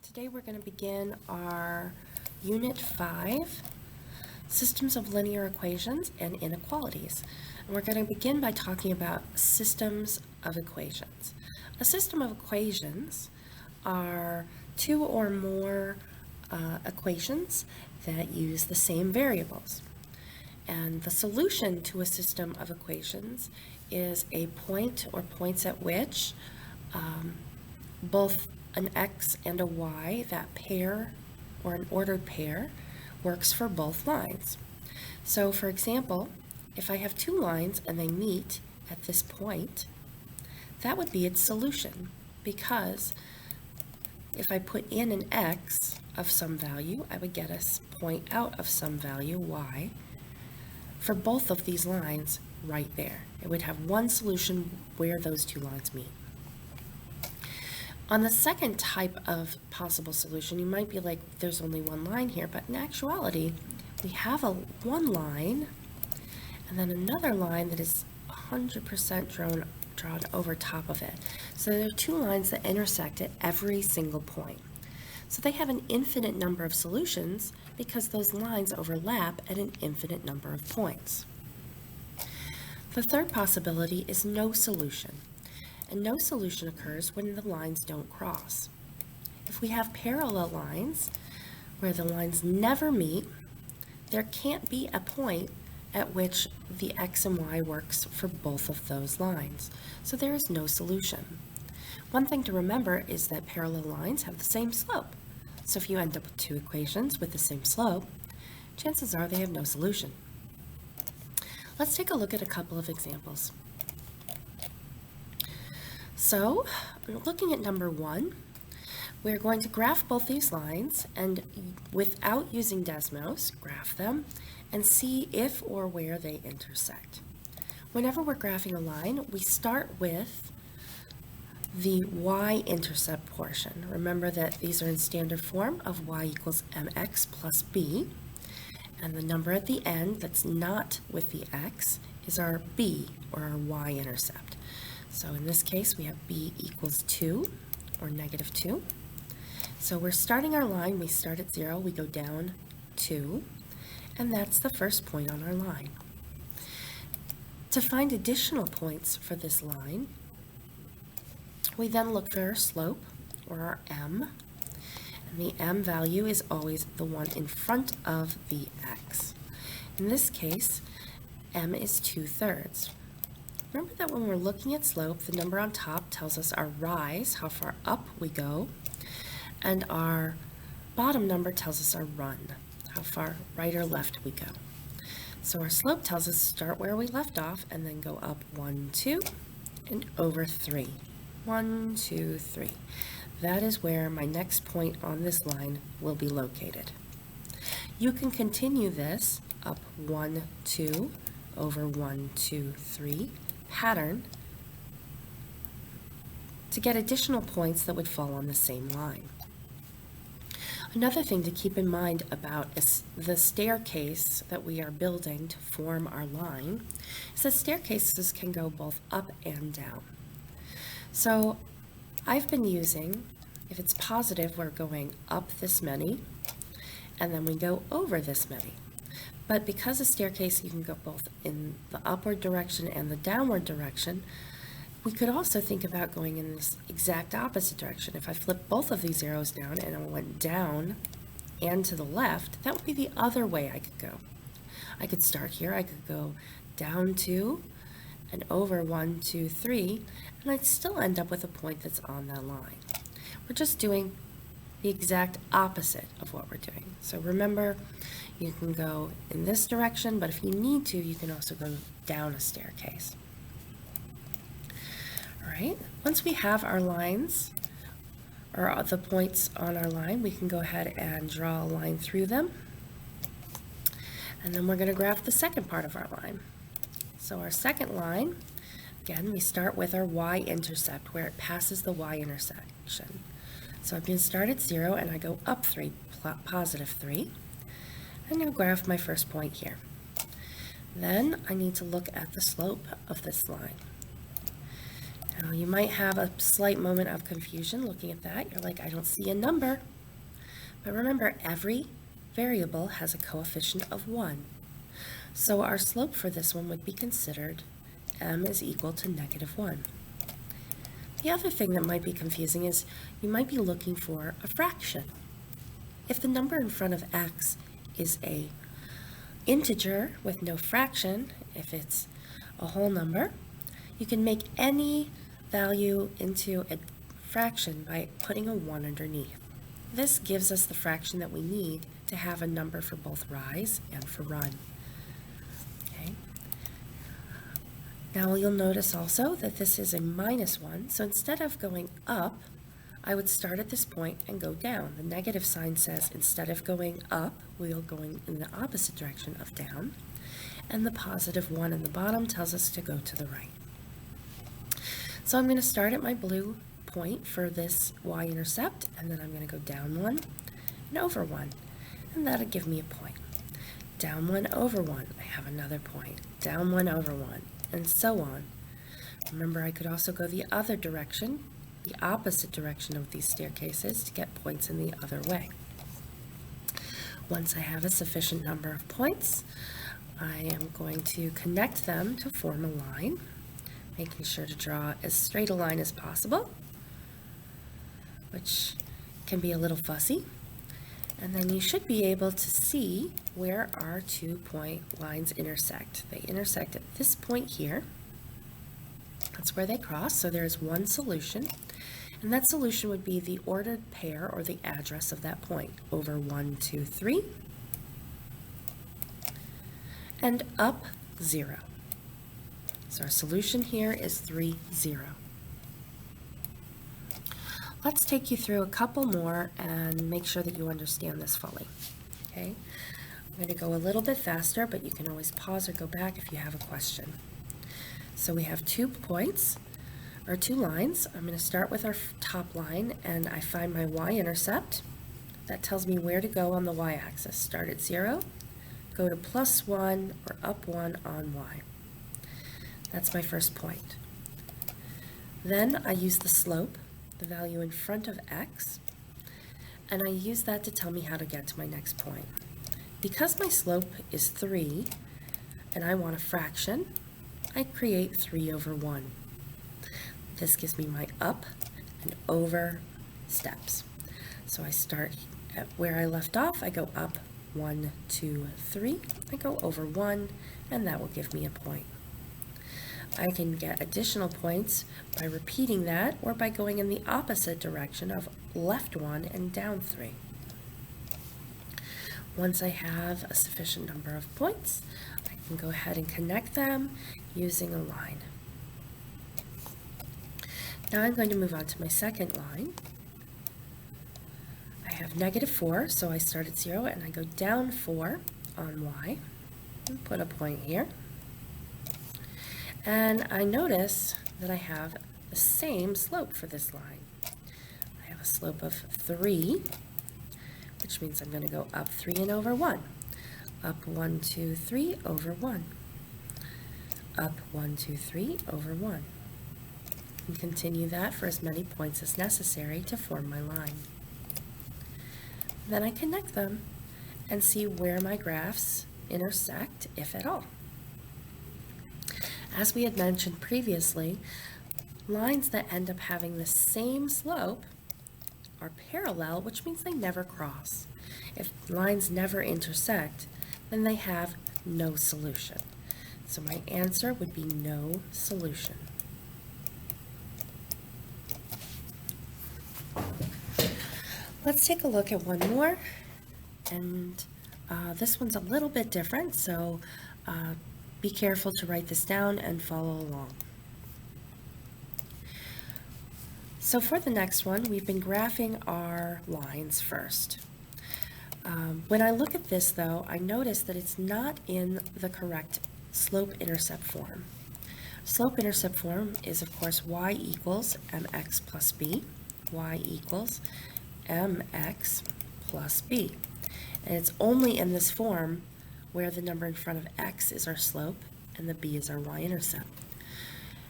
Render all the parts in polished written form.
Today we're going to begin our Unit 5, Systems of Linear Equations and Inequalities. And we're going to begin by talking about systems of equations. A system of equations are two or more equations that use the same variables. And the solution to a system of equations is a point or points at which both an x and a y, that pair or an ordered pair, works for both lines. So for example, if I have two lines and they meet at this point, that would be its solution, because if I put in an x of some value, I would get a point out of some value, y, for both of these lines right there. It would have one solution where those two lines meet. On the second type of possible solution, you might be like, there's only one line here, but in actuality, we have one line and then another line that is 100% drawn over top of it. So there are two lines that intersect at every single point. So they have an infinite number of solutions because those lines overlap at an infinite number of points. The third possibility is no solution. And no solution occurs when the lines don't cross. If we have parallel lines where the lines never meet, there can't be a point at which the x and y works for both of those lines. So there is no solution. One thing to remember is that parallel lines have the same slope. So if you end up with two equations with the same slope, chances are they have no solution. Let's take a look at a couple of examples. So, looking at number 1, we're going to graph both these lines and without using Desmos, graph them and see if or where they intersect. Whenever we're graphing a line, we start with the y-intercept portion. Remember that these are in standard form of y equals mx plus b, and the number at the end that's not with the x is our b, or our y-intercept. So in this case, we have b equals 2, or negative 2. So we're starting our line. We start at 0, we go down 2, and that's the first point on our line. To find additional points for this line, we then look for our slope, or our m, and the m value is always the one in front of the x. In this case, m is 2/3. Remember that when we're looking at slope, the number on top tells us our rise, how far up we go, and our bottom number tells us our run, how far right or left we go. So our slope tells us start where we left off and then go up 1, 2, and over 3. 1, 2, 3. That is where my next point on this line will be located. You can continue this up 1, 2, over 1, 2, 3 pattern to get additional points that would fall on the same line. Another thing to keep in mind about the staircase that we are building to form our line is that staircases can go both up and down. So I've been using, if it's positive, we're going up this many, and then we go over this many. But because a staircase, you can go both in the upward direction and the downward direction, we could also think about going in this exact opposite direction. If I flip both of these arrows down and I went down and to the left, that would be the other way I could go. I could start here, I could go down 2 and over 1, 2, 3, and I'd still end up with a point that's on that line. We're just doing the exact opposite of what we're doing. So remember, you can go in this direction, but if you need to, you can also go down a staircase. All right, once we have our lines, or the points on our line, we can go ahead and draw a line through them. And then we're going to graph the second part of our line. So our second line, again, we start with our y-intercept, where it passes the y-intersection. So I'm going to start at 0 and I go up 3, positive 3. And I'll graph my first point here. Then I need to look at the slope of this line. Now you might have a slight moment of confusion looking at that. You're like, I don't see a number. But remember, every variable has a coefficient of 1. So our slope for this one would be considered m is equal to -1. The other thing that might be confusing is you might be looking for a fraction. If the number in front of x is a integer with no fraction, if it's a whole number, you can make any value into a fraction by putting a 1 underneath. This gives us the fraction that we need to have a number for both rise and for run. Okay. Now you'll notice also that this is a -1, so instead of going up, I would start at this point and go down. The negative sign says instead of going up, we're going in the opposite direction of down, and the +1 in the bottom tells us to go to the right. So I'm going to start at my blue point for this y-intercept, and then I'm going to go down 1 and over 1, and that'll give me a point. Down 1 over 1, I have another point. Down 1 over 1, and so on. Remember, I could also go the other direction, the opposite direction of these staircases, to get points in the other way. Once I have a sufficient number of points, I am going to connect them to form a line, making sure to draw as straight a line as possible, which can be a little fussy. And then you should be able to see where our 2-point lines intersect. They intersect at this point here. That's where they cross, so there's one solution. And that solution would be the ordered pair, or the address of that point, over 1, 2, 3, and up 0. So our solution here is 3, 0. Let's take you through a couple more and make sure that you understand this fully. Okay? I'm going to go a little bit faster, but you can always pause or go back if you have a question. So we have 2 points, or 2 lines. I'm going to start with our top line, and I find my y-intercept. That tells me where to go on the y-axis. Start at 0, go to +1 or up 1 on y. That's my first point. Then I use the slope, the value in front of x, and I use that to tell me how to get to my next point. Because my slope is 3, and I want a fraction, I create 3 over 1. This gives me my up and over steps. So I start at where I left off, I go up 1, 2, 3, I go over 1, and that will give me a point. I can get additional points by repeating that, or by going in the opposite direction of left 1 and down 3. Once I have a sufficient number of points, I can go ahead and connect them using a line. Now I'm going to move on to my second line. I have -4, so I start at 0 and I go down 4 on y, and put a point here. And I notice that I have the same slope for this line. I have a slope of 3, which means I'm going to go up 3 and over 1. Up 1, 2, 3 over 1. Up 1, 2, 3 over 1. And continue that for as many points as necessary to form my line. Then I connect them and see where my graphs intersect, if at all. As we had mentioned previously, lines that end up having the same slope are parallel, which means they never cross. If lines never intersect, then they have no solution. So my answer would be no solution. Let's take a look at one more, and this one's a little bit different, so be careful to write this down and follow along. So for the next one, we've been graphing our lines first. When I look at this, though, I notice that it's not in the correct slope-intercept form. Slope-intercept form is, of course, y equals mx plus b, y equals mx plus b. And it's only in this form where the number in front of x is our slope and the b is our y-intercept.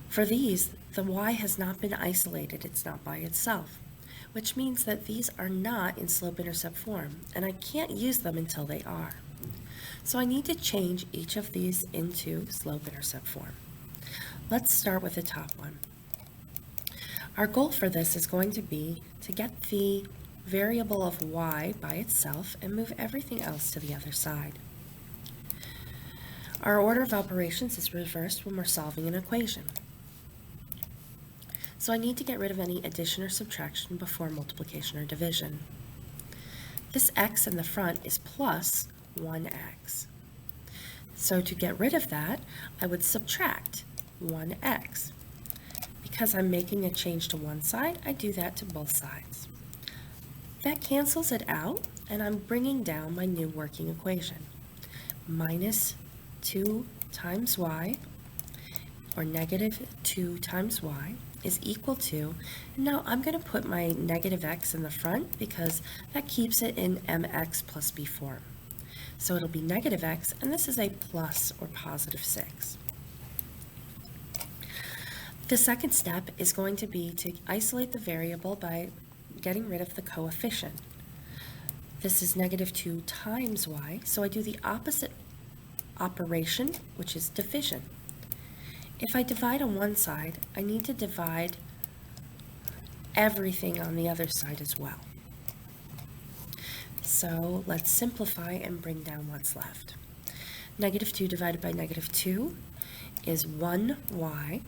For these, the y has not been isolated, it's not by itself. which means that these are not in slope-intercept form, and I can't use them until they are. So I need to change each of these into slope-intercept form. Let's start with the top one. Our goal for this is going to be to get the variable of y by itself and move everything else to the other side. Our order of operations is reversed when we're solving an equation. So I need to get rid of any addition or subtraction before multiplication or division. This x in the front is plus 1x. So to get rid of that, I would subtract 1x. Because I'm making a change to one side, I do that to both sides. That cancels it out, and I'm bringing down my new working equation. Minus 2 times y, or negative 2 times y, is equal to, and now I'm going to put my negative x in the front because that keeps it in mx plus b form. So it'll be negative x, and this is a plus or positive 6. The second step is going to be to isolate the variable by getting rid of the coefficient. This is negative 2 times y, so I do the opposite operation, which is division. If I divide on one side, I need to divide everything on the other side as well. So let's simplify and bring down what's left. Negative 2 divided by negative 2 is 1y.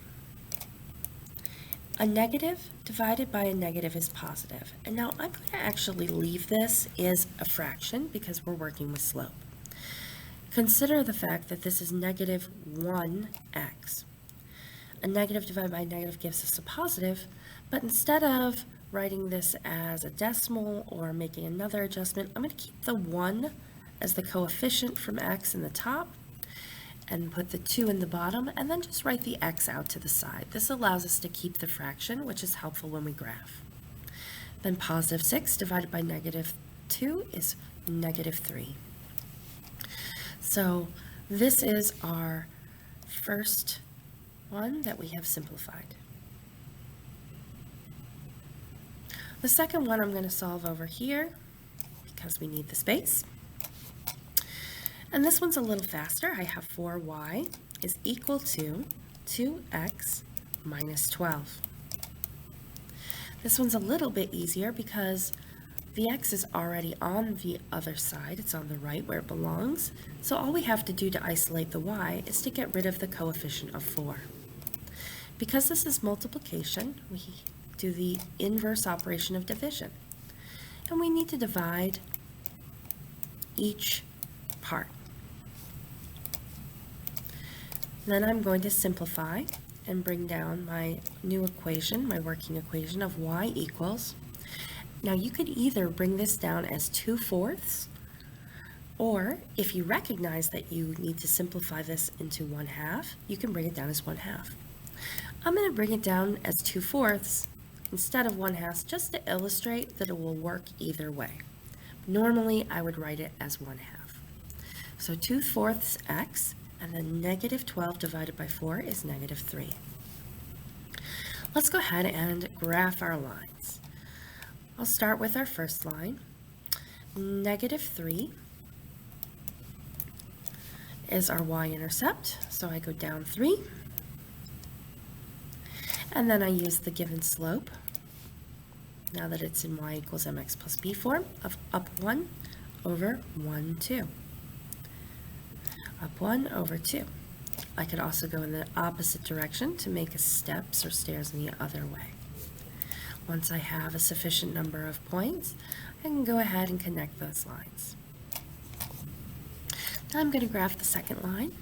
A negative divided by a negative is positive. And now I'm going to actually leave this as a fraction because we're working with slope. Consider the fact that this is negative 1x. A negative divided by a negative gives us a positive, but instead of writing this as a decimal or making another adjustment, I'm going to keep the 1 as the coefficient from x in the top and put the 2 in the bottom, and then just write the x out to the side. This allows us to keep the fraction, which is helpful when we graph. Then positive 6 divided by negative 2 is negative 3. So this is our first one that we have simplified. The second one I'm going to solve over here because we need the space. And this one's a little faster. I have 4y is equal to 2x minus 12. This one's a little bit easier because the x is already on the other side. It's on the right where it belongs. So all we have to do to isolate the y is to get rid of the coefficient of 4. Because this is multiplication, we do the inverse operation of division. And we need to divide each part. Then I'm going to simplify and bring down my new equation, my working equation of y equals. Now you could either bring this down as 2/4, or if you recognize that you need to simplify this into 1/2, you can bring it down as 1/2. I'm going to bring it down as 2/4 instead of 1/2 just to illustrate that it will work either way. Normally I would write it as 1/2. So 2/4 x, and then negative 12 divided by 4 is negative 3. Let's go ahead and graph our lines. I'll start with our first line. Negative 3 is our y-intercept, so I go down 3. And then I use the given slope, now that it's in y equals mx plus b form, of up 1 over 1, 2. Up 1 over 2. I could also go in the opposite direction to make steps or stairs in the other way. Once I have a sufficient number of points, I can go ahead and connect those lines. Now I'm going to graph the second line.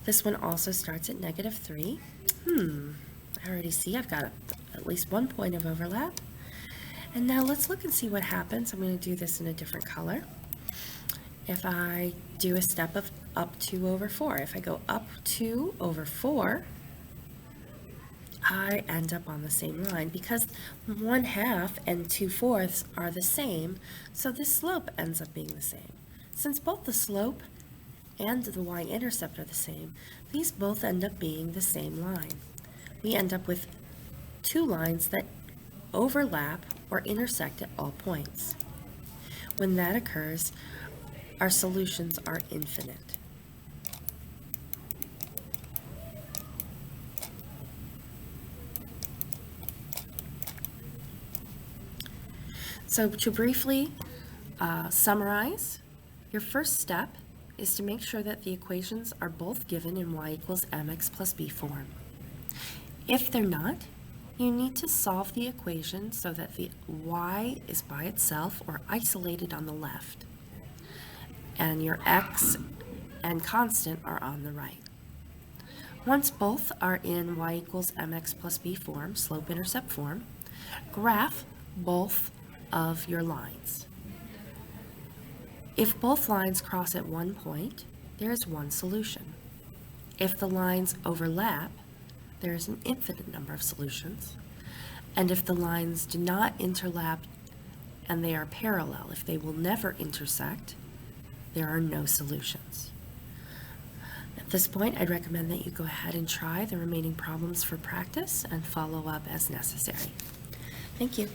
This one also starts at negative 3. I already see I've got at least one point of overlap. And now let's look and see what happens. I'm going to do this in a different color. If I do a step of up 2 over 4, if I go up 2 over 4, I end up on the same line because 1/2 and 2/4 are the same, so this slope ends up being the same. Since both the slope and the y-intercept are the same, these both end up being the same line. We end up with two lines that overlap or intersect at all points. When that occurs, our solutions are infinite. So to briefly summarize, your first step is to make sure that the equations are both given in y equals mx plus b form. If they're not, you need to solve the equation so that the y is by itself or isolated on the left, and your x and constant are on the right. Once both are in y equals mx plus b form, slope-intercept form, graph both of your lines. If both lines cross at one point, there is one solution. If the lines overlap, there is an infinite number of solutions. And if the lines do not interlap and they are parallel, if they will never intersect, there are no solutions. At this point, I'd recommend that you go ahead and try the remaining problems for practice and follow up as necessary. Thank you.